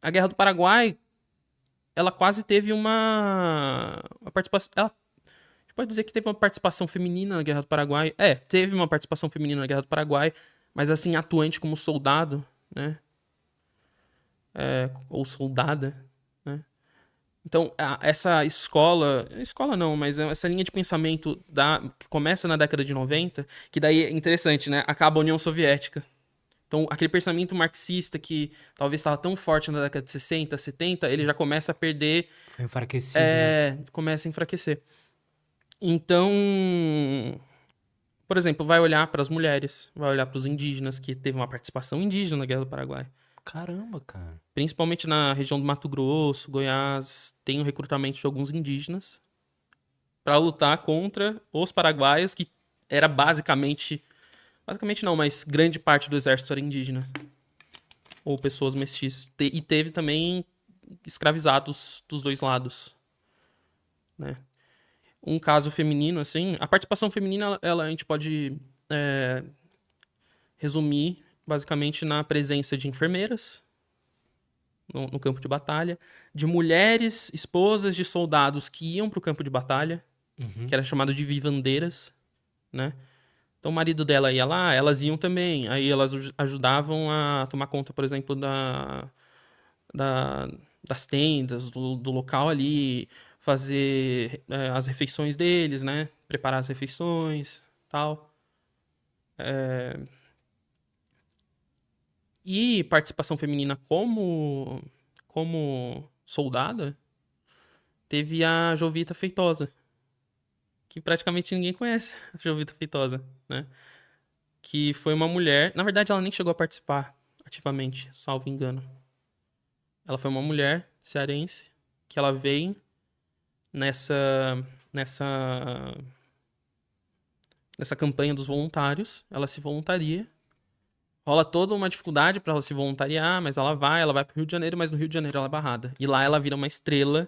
A Guerra do Paraguai, ela quase teve uma participação... Ela pode dizer que teve uma participação feminina na Guerra do Paraguai. Teve uma participação feminina na Guerra do Paraguai, mas assim, atuante como soldado, né? Ou soldada, né? Então, essa escola não, mas essa linha de pensamento que começa na década de 90, que daí é interessante, né? Acaba a União Soviética. Então, aquele pensamento marxista que talvez estava tão forte na década de 60, 70, ele já começa a perder, Foi enfraquecido, né? começa a enfraquecer. Então, por exemplo, vai olhar para as mulheres, vai olhar para os indígenas, que teve uma participação indígena na Guerra do Paraguai. Caramba, cara. Principalmente na região do Mato Grosso, Goiás, tem o recrutamento de alguns indígenas para lutar contra os paraguaios, que era basicamente não, mas grande parte do exército era indígena ou pessoas mestiças. E teve também escravizados dos dois lados, né? Um caso feminino, assim, a participação feminina, a gente pode resumir basicamente na presença de enfermeiras no campo de batalha, de mulheres, esposas de soldados que iam para o campo de batalha, Uhum. que era chamado de vivandeiras, né? Então o marido dela ia lá, elas iam também. Aí elas ajudavam a tomar conta, por exemplo, das tendas, do local ali, fazer as refeições deles, né? Preparar as refeições, tal. E participação feminina como soldada, teve a Jovita Feitosa, que praticamente ninguém conhece, a Jovita Feitosa, né? Que foi uma mulher, na verdade ela nem chegou a participar ativamente, salvo engano. Ela foi uma mulher cearense que ela veio nessa nessa campanha dos voluntários, ela se voluntaria. Rola toda uma dificuldade para ela se voluntariar, mas ela vai pro Rio de Janeiro, mas no Rio de Janeiro ela é barrada. E lá ela vira uma estrela.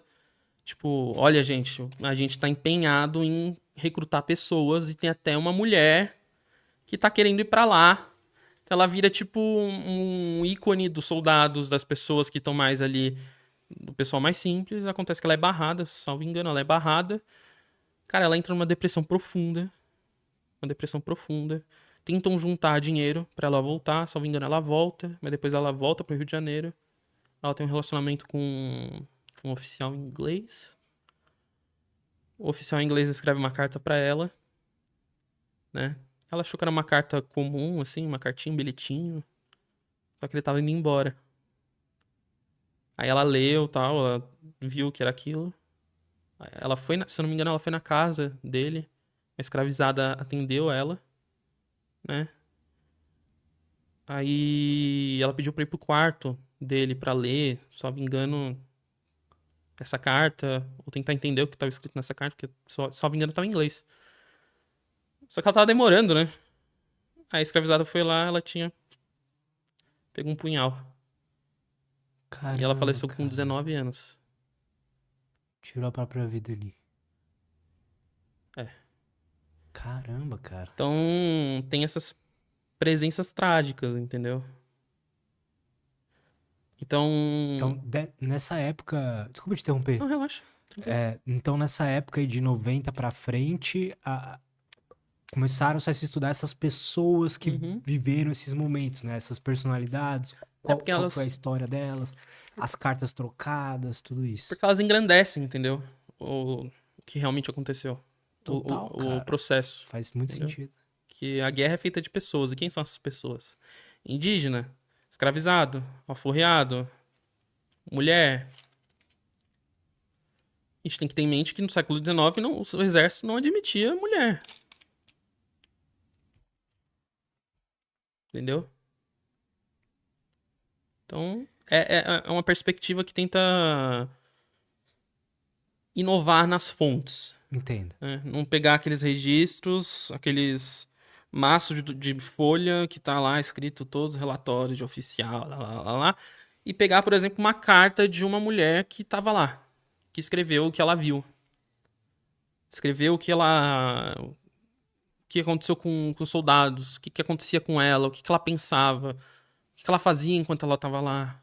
Tipo, olha, gente, a gente tá empenhado em recrutar pessoas e tem até uma mulher que tá querendo ir pra lá. Ela vira tipo um ícone dos soldados, das pessoas que estão mais ali, do pessoal mais simples. Acontece que ela é barrada, salvo engano, ela é barrada. Cara, ela entra numa depressão profunda. Uma depressão profunda. Tentam juntar dinheiro pra ela voltar, salvo engano, ela volta, mas depois ela volta pro Rio de Janeiro. Ela tem um relacionamento com um oficial inglês. O oficial inglês escreve uma carta pra ela, né? Ela achou que era uma carta comum, assim, uma cartinha, um bilhetinho. Só que ele tava indo embora. Aí ela leu, tal, ela viu que era aquilo. Ela foi, se eu não me engano, ela foi na casa dele. A escravizada atendeu ela, né? Aí ela pediu pra ir pro quarto dele pra ler, se não me engano, essa carta, ou tentar entender o que tava escrito nessa carta, porque, se não me engano, tava em inglês. Só que ela tava demorando, né? Aí a escravizada foi lá, ela tinha pegou um punhal. E ela Caramba, faleceu com cara. 19 anos. Tirou a própria vida ali. É. Caramba, cara. Então, tem essas presenças trágicas, entendeu? Então. Então, nessa época. Desculpa te interromper. Não, relaxa. Tranquilo. Então, nessa época aí de 90 pra frente, começaram-se a se estudar essas pessoas que Uhum. viveram esses momentos, né? Essas personalidades, É qual que foi a história delas, as cartas trocadas, tudo isso. porque elas engrandecem, entendeu? O que realmente aconteceu. Total, O cara. processo, Faz muito entendeu? sentido. Que a guerra é feita de pessoas. E quem são essas pessoas? Indígena, escravizado, alforriado, mulher. A gente tem que ter em mente que no século XIX o exército não admitia mulher, entendeu? Então, é uma perspectiva que tenta inovar nas fontes, Entendo. né? Não pegar aqueles registros, aqueles maços de folha que tá lá escrito todos os relatórios de oficial, lá, e pegar, por exemplo, uma carta de uma mulher que tava lá, que escreveu o que ela viu. Escreveu o que aconteceu com os soldados, o que acontecia com ela, o que ela pensava, o que ela fazia enquanto ela tava lá.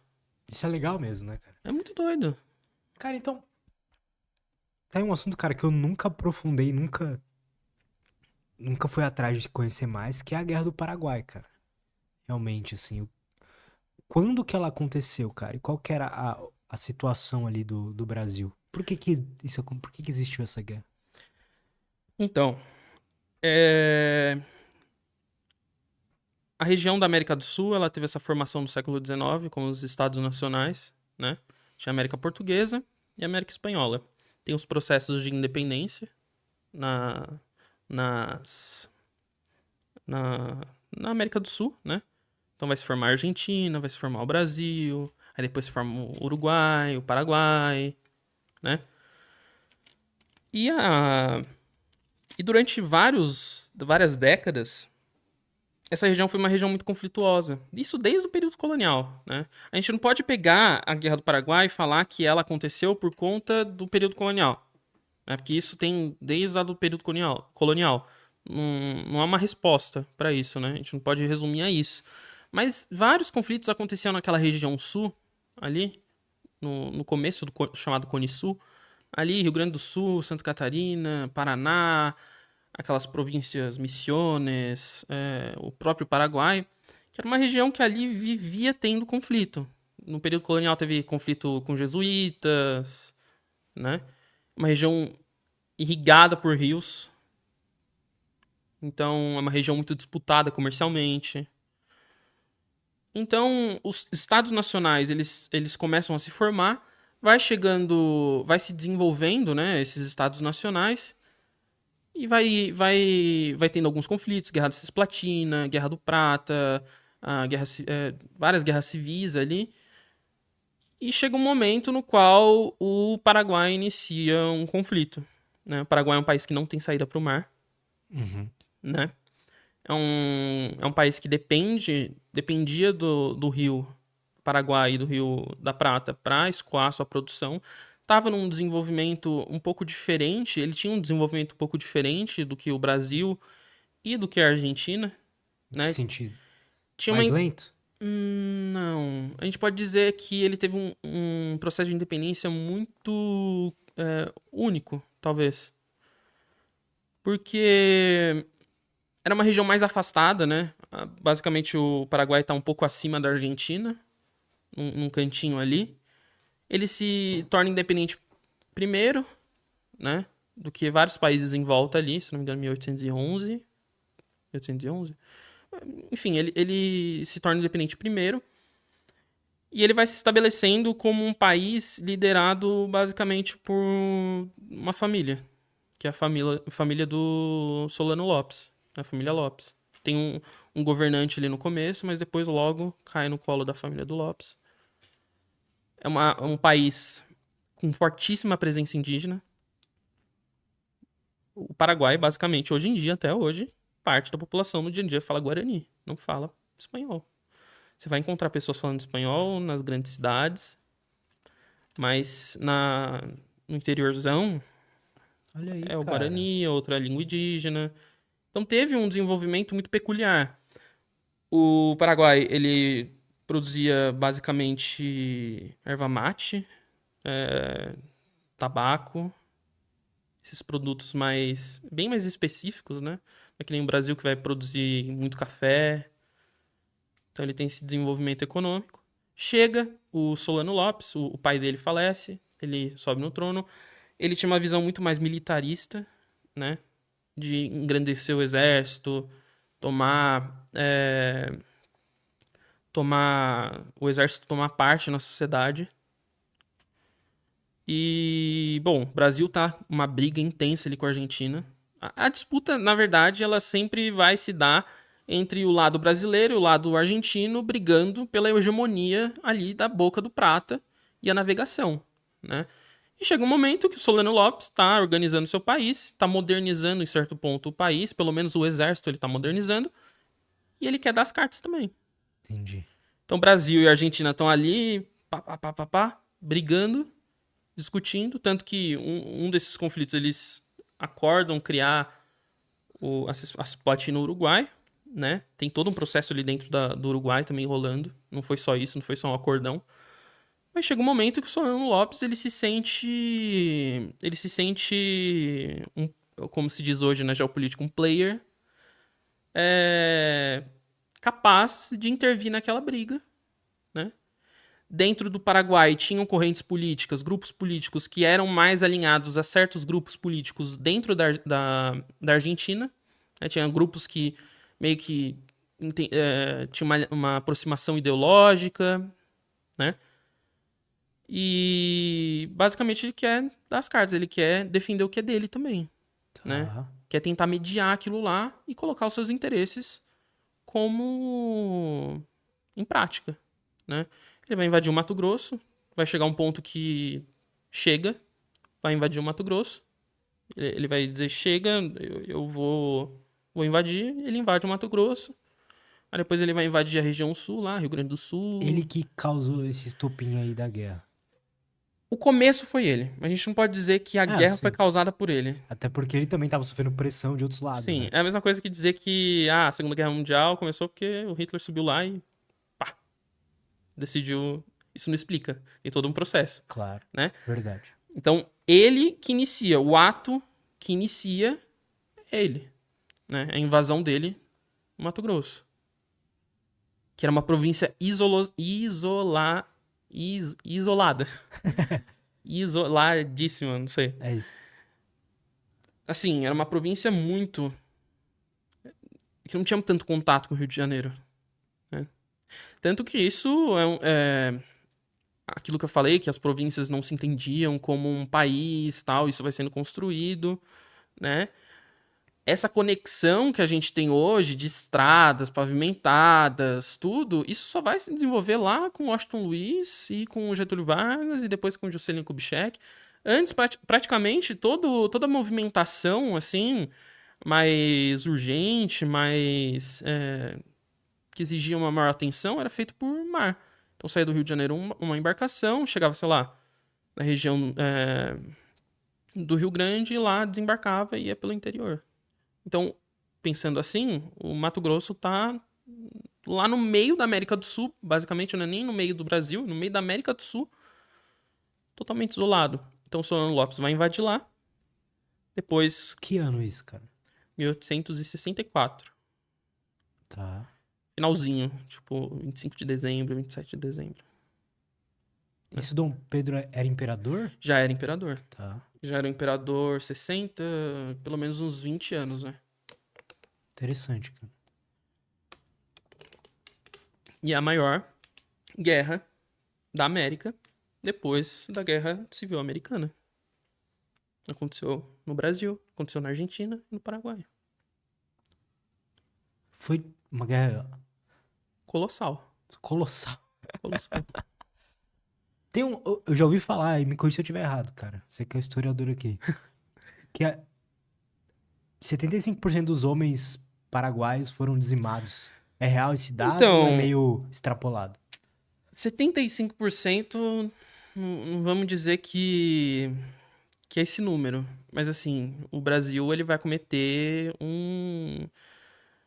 Isso é legal mesmo, né, cara? É muito doido. Cara, então. Tá aí um assunto, cara, que eu nunca aprofundei, nunca fui atrás de conhecer mais, que é a Guerra do Paraguai, cara. Realmente, assim. Quando que ela aconteceu, cara? E qual que era a situação ali do Brasil? Por que que existiu essa guerra? Então, a região da América do Sul, ela teve essa formação no século XIX com os estados nacionais, né? Tinha a América Portuguesa e a América Espanhola. Tem os processos de independência na, nas, na, na América do Sul, né? Então vai se formar a Argentina, vai se formar o Brasil, aí depois se forma o Uruguai, o Paraguai, né? E, e durante várias décadas, essa região foi uma região muito conflituosa. Isso desde o período colonial, né? A gente não pode pegar a Guerra do Paraguai e falar que ela aconteceu por conta do período colonial, né? Porque isso tem desde o período colonial. Não há uma resposta para isso, né? A gente não pode resumir a isso. Mas vários conflitos aconteciam naquela região sul, ali, no começo do chamado Cone Sul, ali, Rio Grande do Sul, Santa Catarina, Paraná, aquelas províncias Misiones, o próprio Paraguai, que era uma região que ali vivia tendo conflito. No período colonial teve conflito com jesuítas, né? Uma região irrigada por rios, então é uma região muito disputada comercialmente. Então, os estados nacionais, eles começam a se formar, vai se desenvolvendo, né, esses estados nacionais, e vai tendo alguns conflitos, Guerra da Cisplatina, Guerra do Prata, várias guerras civis ali. E chega um momento no qual o Paraguai inicia um conflito, né? O Paraguai é um país que não tem saída para o mar, Uhum. né? É um país que dependia do rio Paraguai e do rio da Prata para escoar sua produção. Estava num desenvolvimento um pouco diferente, ele tinha um desenvolvimento um pouco diferente do que o Brasil e do que a Argentina, Em que né? sentido? Tinha uma. Mais lento? Não. A gente pode dizer que ele teve um processo de independência muito único, talvez. Porque era uma região mais afastada, né? Basicamente, o Paraguai está um pouco acima da Argentina, num cantinho ali. Ele se torna independente primeiro, né? Do que vários países em volta ali, se não me engano, 1811. 1811? Enfim, ele se torna independente primeiro. E ele vai se estabelecendo como um país liderado basicamente por uma família, que é a família do Solano Lopes, a família Lopes. Tem um governante ali no começo, mas depois logo cai no colo da família do Lopes. Um país com fortíssima presença indígena. O Paraguai, basicamente, hoje em dia, até hoje, parte da população no dia a dia fala guarani, não fala espanhol. Você vai encontrar pessoas falando espanhol nas grandes cidades, mas no interiorzão Olha aí, é o cara. guarani, outra língua indígena. Então teve um desenvolvimento muito peculiar. O Paraguai, ele produzia basicamente erva mate, tabaco, esses produtos bem mais específicos, né? Não é que nem o Brasil que vai produzir muito café. Então ele tem esse desenvolvimento econômico. Chega o Solano Lopes, o pai dele falece, ele sobe no trono. Ele tinha uma visão muito mais militarista, né? De engrandecer o exército, tomar o exército tomar parte na sociedade. E, bom, o Brasil tá uma briga intensa ali com a Argentina. A disputa, na verdade, ela sempre vai se dar entre o lado brasileiro e o lado argentino brigando pela hegemonia ali da Boca do Prata e a navegação, né? E chega um momento que o Solano Lopes está organizando seu país, está modernizando em certo ponto o país, pelo menos o exército ele está modernizando, e ele quer dar as cartas também. Entendi. Então Brasil e Argentina estão ali, brigando, discutindo, tanto que um desses conflitos eles acordam criar a Spot no Uruguai, né? Tem todo um processo ali dentro do Uruguai também rolando. Não foi só isso, não foi só um acordão. Mas chega um momento que o Solano Lopes, como se diz hoje na geopolítica, um player capaz de intervir naquela briga, né? Dentro do Paraguai tinham correntes políticas, grupos políticos que eram mais alinhados a certos grupos políticos dentro da Argentina. Tinha grupos que meio que tinham uma aproximação ideológica, né? E basicamente ele quer dar as cartas, ele quer defender o que é dele também, né? Tá. Quer tentar mediar aquilo lá e colocar os seus interesses como em prática, né? Ele vai invadir o Mato Grosso, vai chegar um ponto que chega, vai invadir o Mato Grosso, ele vai dizer chega, eu vou invadir, ele invade o Mato Grosso, aí depois ele vai invadir a região sul lá, Rio Grande do Sul. Ele que causou esse estopim aí da guerra. O começo foi ele, mas a gente não pode dizer que a guerra sim. foi causada por ele. Até porque ele também tava sofrendo pressão de outros lados, Sim, né? é a mesma coisa que dizer que a Segunda Guerra Mundial começou porque o Hitler subiu lá e pá, decidiu. Isso não explica, tem todo um processo, Claro, né? verdade. Então, ele que inicia, o ato que inicia é ele, né? A invasão dele no Mato Grosso. Que era uma província isolada. Isoladíssima, não sei. É isso. Assim, era uma província muito... que não tinha tanto contato com o Rio de Janeiro, né? Tanto que isso é aquilo que eu falei, que as províncias não se entendiam como um país, tal, isso vai sendo construído, né? Essa conexão que a gente tem hoje de estradas pavimentadas, tudo, isso só vai se desenvolver lá com Washington Luiz e com Getúlio Vargas e depois com Juscelino Kubitschek. Antes, praticamente, toda a movimentação, assim, mais urgente, que exigia uma maior atenção, era feito por mar. Então, saía do Rio de Janeiro uma embarcação, chegava, sei lá, na região do Rio Grande e lá desembarcava e ia pelo interior. Então, pensando assim, o Mato Grosso tá lá no meio da América do Sul, basicamente não é nem no meio do Brasil, no meio da América do Sul, totalmente isolado. Então, o Solano Lopes vai invadir lá. Depois, Que ano isso, cara? 1864. Tá. Finalzinho, tipo 25 de dezembro, 27 de dezembro. Isso Dom Pedro era imperador? Já era imperador. Tá. Já era um imperador 60, pelo menos uns 20 anos, né? Interessante, cara. E a maior guerra da América depois da Guerra Civil Americana. Aconteceu no Brasil, aconteceu na Argentina e no Paraguai. Foi uma guerra Colossal. colossal. Colossal. Eu já ouvi falar, e me corrija se eu estiver errado, cara. Você que é historiador aqui. Que 75% dos homens paraguaios foram dizimados. É real esse dado Então, ou é meio extrapolado? 75%, não vamos dizer que é esse número. Mas assim, o Brasil ele vai cometer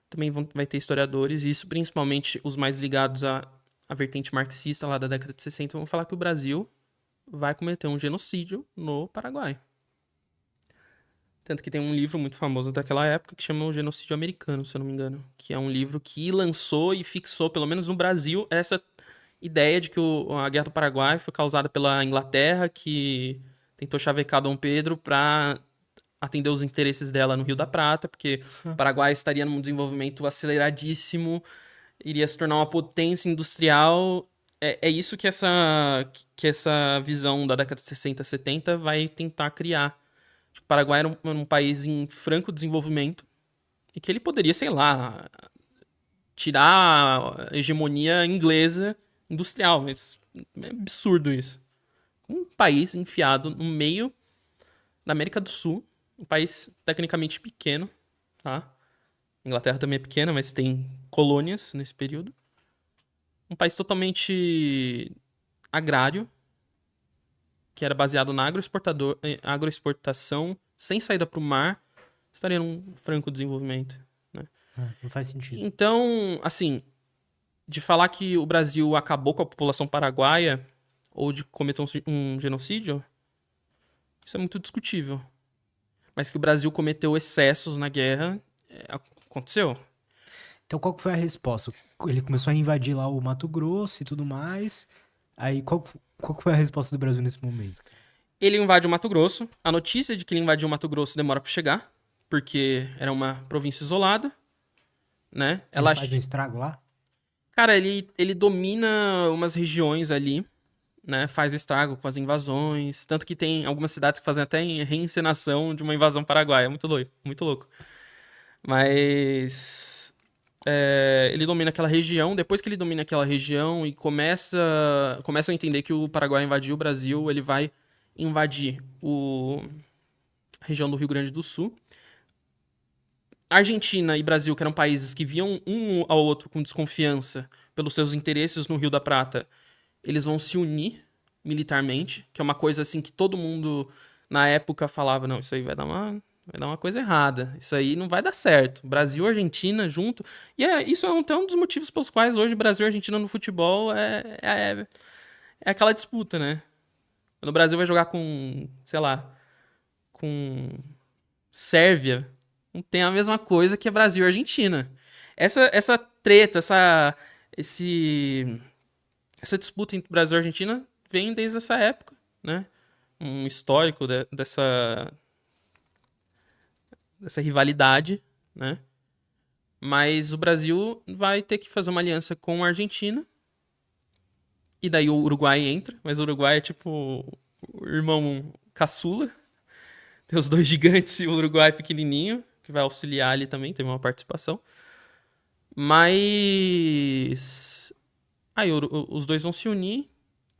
Também vai ter historiadores, e isso principalmente os mais ligados à vertente marxista lá da década de 60, vão falar que o Brasil vai cometer um genocídio no Paraguai. Tanto que tem um livro muito famoso daquela época que chama O Genocídio Americano, se eu não me engano. Que é um livro que lançou e fixou, pelo menos no Brasil, essa ideia de que a Guerra do Paraguai foi causada pela Inglaterra, que tentou chavecar Dom Pedro para atender os interesses dela no Rio da Prata, porque o Paraguai estaria num desenvolvimento aceleradíssimo, iria se tornar uma potência industrial. É isso que essa visão da década de 60, 70 vai tentar criar. O Paraguai era um país em franco desenvolvimento e que ele poderia, sei lá, tirar a hegemonia inglesa industrial. Mas é absurdo isso. Um país enfiado no meio da América do Sul, um país tecnicamente pequeno, tá? A Inglaterra também é pequena, mas tem colônias nesse período. Um país totalmente agrário, que era baseado na agroexportação, sem saída para o mar, estaria num franco desenvolvimento, né? Não faz sentido. Então, assim, de falar que o Brasil acabou com a população paraguaia ou de cometer um genocídio, isso é muito discutível. Mas que o Brasil cometeu excessos na guerra, aconteceu. Então, qual que foi a resposta? Ele começou a invadir lá o Mato Grosso e tudo mais. Aí, qual que foi a resposta do Brasil nesse momento? Ele invade o Mato Grosso. A notícia de que ele invadiu o Mato Grosso demora pra chegar, porque era uma província isolada, né? Ele faz um estrago lá? Cara, ele domina umas regiões ali, né? Faz estrago com as invasões. Tanto que tem algumas cidades que fazem até reencenação de uma invasão paraguaia. É muito louco, muito louco. Mas ele domina aquela região. Depois que ele domina aquela região e começam a entender que o Paraguai invadiu o Brasil, ele vai invadir a região do Rio Grande do Sul. Argentina e Brasil, que eram países que viam um ao outro com desconfiança pelos seus interesses no Rio da Prata, eles vão se unir militarmente, que é uma coisa assim que todo mundo na época falava, não, isso aí vai dar uma coisa errada, isso aí não vai dar certo. Brasil e Argentina junto. E isso é até um dos motivos pelos quais hoje Brasil e Argentina no futebol é aquela disputa, né? Quando o Brasil vai jogar com, sei lá, com Sérvia, não tem a mesma coisa que Brasil e Argentina. Essa treta, essa disputa entre Brasil e Argentina vem desde essa época, né? Um histórico dessa rivalidade, né? Mas o Brasil vai ter que fazer uma aliança com a Argentina. E daí o Uruguai entra, mas o Uruguai é tipo o irmão caçula. Tem os dois gigantes e o Uruguai pequenininho, que vai auxiliar ali também, teve uma participação. Mas aí os dois vão se unir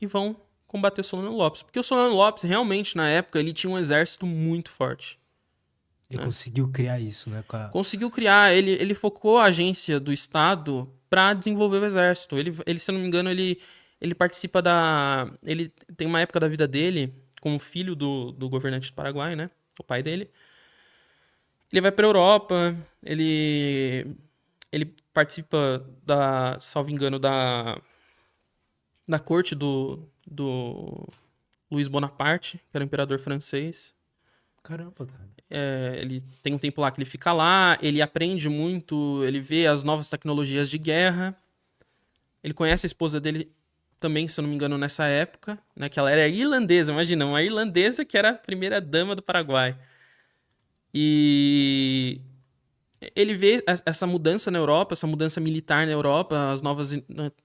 e vão combater o Solano Lopes. Porque o Solano Lopes, realmente, na época, ele tinha um exército muito forte. Ele conseguiu criar isso, né? Conseguiu criar, ele focou a agência do Estado para desenvolver o exército. Ele, se eu não me engano, ele participa da... Ele tem uma época da vida dele, como filho do governante do Paraguai, né? O pai dele. Ele vai pra Europa, ele participa salvo engano, da corte do Luís Bonaparte, que era o imperador francês. Caramba, cara. Ele tem um tempo lá que ele fica lá, ele aprende muito, ele vê as novas tecnologias de guerra. Ele conhece a esposa dele também, se eu não me engano, nessa época, né? Que ela era irlandesa, imagina, uma irlandesa que era a primeira dama do Paraguai. E ele vê essa mudança na Europa, essa mudança militar na Europa, as novas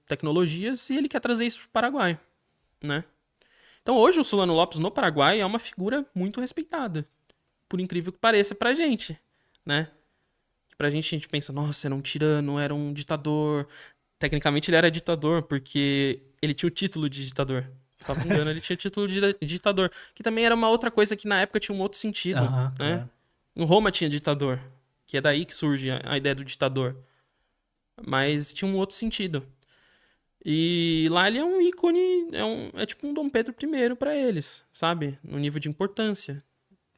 tecnologias, e ele quer trazer isso para o Paraguai, né? Então hoje o Solano Lopes no Paraguai é uma figura muito respeitada, por incrível que pareça pra gente, né? Pra gente, a gente pensa, nossa, era um tirano, era um ditador. Tecnicamente ele era ditador, porque ele tinha o título de ditador. Se não me engano, ele tinha o título de ditador. Que também era uma outra coisa que na época tinha um outro sentido, né? Claro. No Roma tinha ditador, que é daí que surge a ideia do ditador. Mas tinha um outro sentido. E lá ele é um ícone, é tipo um Dom Pedro I pra eles, sabe? No nível de importância.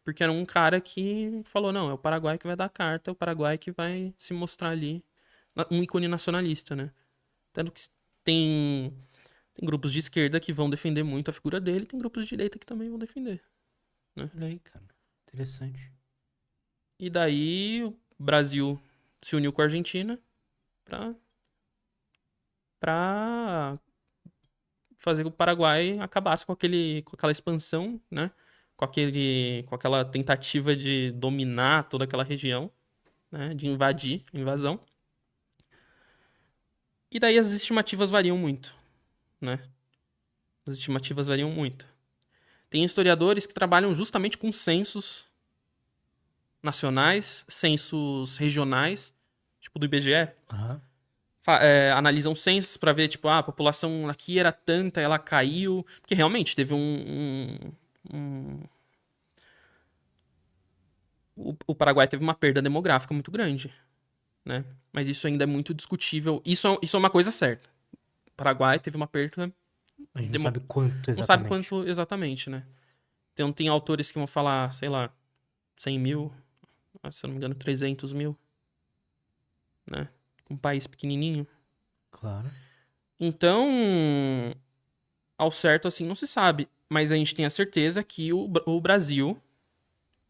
Porque era um cara que falou, não, é o Paraguai que vai dar a carta, é o Paraguai que vai se mostrar ali. Um ícone nacionalista, né? Tanto que tem grupos de esquerda que vão defender muito a figura dele, tem grupos de direita que também vão defender. Né? Olha aí, cara. Interessante. E daí o Brasil se uniu com a Argentina pra fazer que o Paraguai acabasse com aquela expansão, né? Com aquela tentativa de dominar toda aquela região, né? De invasão. E daí as estimativas variam muito, né? As estimativas variam muito. Tem historiadores que trabalham justamente com censos nacionais, censos regionais, tipo do IBGE. Aham. Analisam censos para ver, tipo, a população aqui era tanta, ela caiu. Porque realmente teve o Paraguai teve uma perda demográfica muito grande, né? Mas isso ainda é muito discutível. Isso é uma coisa certa. O Paraguai teve uma perda... A gente não sabe quanto Não sabe exatamente. quanto exatamente, né? Então tem autores que vão falar, sei lá, 100 mil, se eu não me engano, 300 mil, né? Um país pequenininho. Claro. Então, ao certo assim não se sabe. Mas a gente tem a certeza que o Brasil,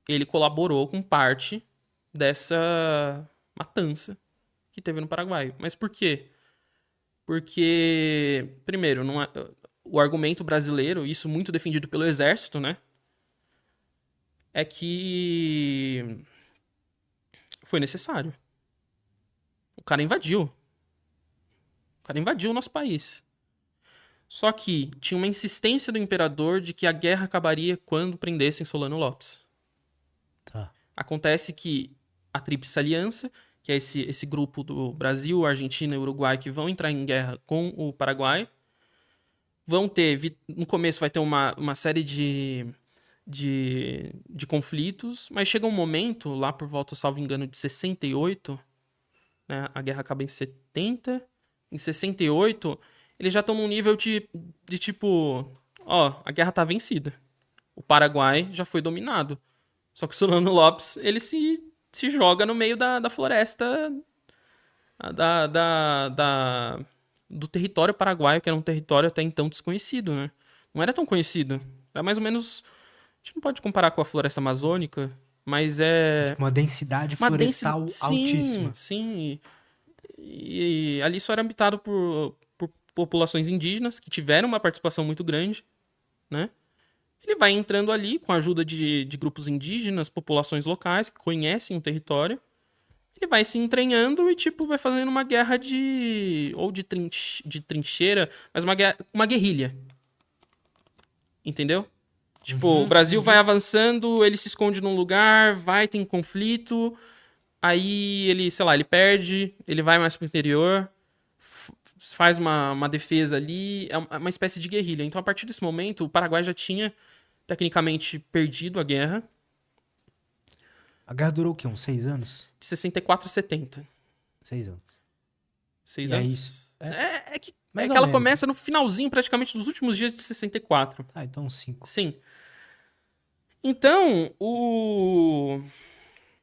ele colaborou com parte dessa matança que teve no Paraguai. Mas por quê? Porque, primeiro, não é, o argumento brasileiro, isso muito defendido pelo exército, né? É que foi necessário. O cara invadiu. O cara invadiu o nosso país. Só que tinha uma insistência do imperador de que a guerra acabaria quando prendessem Solano Lopes. Tá. Acontece que a Tríplice Aliança, que é esse grupo do Brasil, Argentina e Uruguai que vão entrar em guerra com o Paraguai, vão ter, no começo vai ter uma série de conflitos, mas chega um momento, lá por volta, salvo engano, de 68, né, a guerra acaba em 70, em 68, eles já estão num nível de tipo, ó, a guerra tá vencida. O Paraguai já foi dominado. Só que o Solano Lopes, ele se joga no meio da floresta do território paraguaio, que era um território até então desconhecido, né? Não era tão conhecido. Era mais ou menos... A gente não pode comparar com a floresta amazônica, mas é... Tipo, uma densidade Uma florestal sim, altíssima. sim. E ali só era habitado por populações indígenas, que tiveram uma participação muito grande, né? Ele vai entrando ali com a ajuda de grupos indígenas, populações locais que conhecem o território. Ele vai se entranhando e, tipo, vai fazendo uma guerra de trincheira, mas uma guerrilha. Entendeu? Tipo, o Brasil vai avançando, ele se esconde num lugar, tem conflito, aí ele, sei lá, ele perde, ele vai mais pro interior, faz uma defesa ali, é uma espécie de guerrilha. Então, a partir desse momento, o Paraguai já tinha tecnicamente perdido a guerra. A guerra durou o quê? Uns 6 anos? De 64 a 70. 6 anos. 6 E é anos? isso. É que Mais ou ela menos. começa no finalzinho, praticamente, dos últimos dias de 64. Tá, então 5. Sim. Então,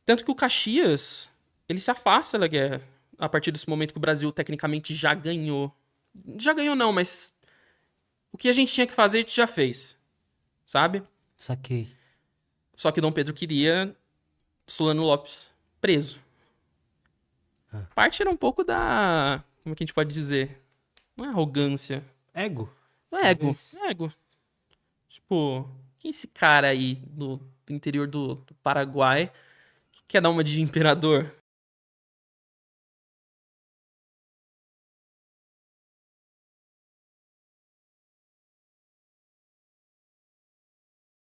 tanto que o Caxias, ele se afasta da guerra. A partir desse momento que o Brasil, tecnicamente, já ganhou. Já ganhou não, mas... O que a gente tinha que fazer, a gente já fez. Sabe? Saquei. Só que Dom Pedro queria Solano Lopes preso. Parte era um pouco da... Como é que a gente pode dizer? Não é arrogância. Ego? Não é ego. Talvez. É ego. Tipo, quem é esse cara aí do interior do Paraguai que quer dar uma de imperador?